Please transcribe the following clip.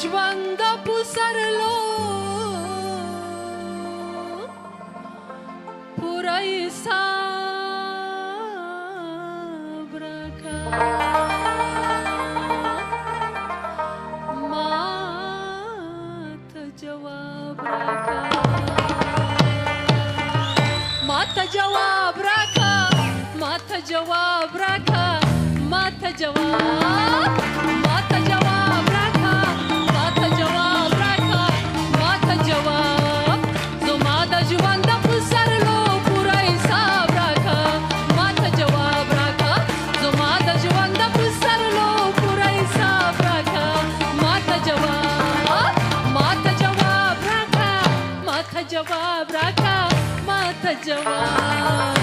ژوند په سرلو پوره حساب راکا ما ته جواب راکا ما ته جواب راکا ما ته جواب راکا ما ته جواب ما ته جواب راکا ما ته جواب راکا ما ته جواب زما د ژوند په سرلو پوره حساب راکا ما ته جواب راکا زما د ژوند په سرلو پوره حساب راکا ما ته جواب ما ته جواب راکا ما ته جواب راکا ما ته جواب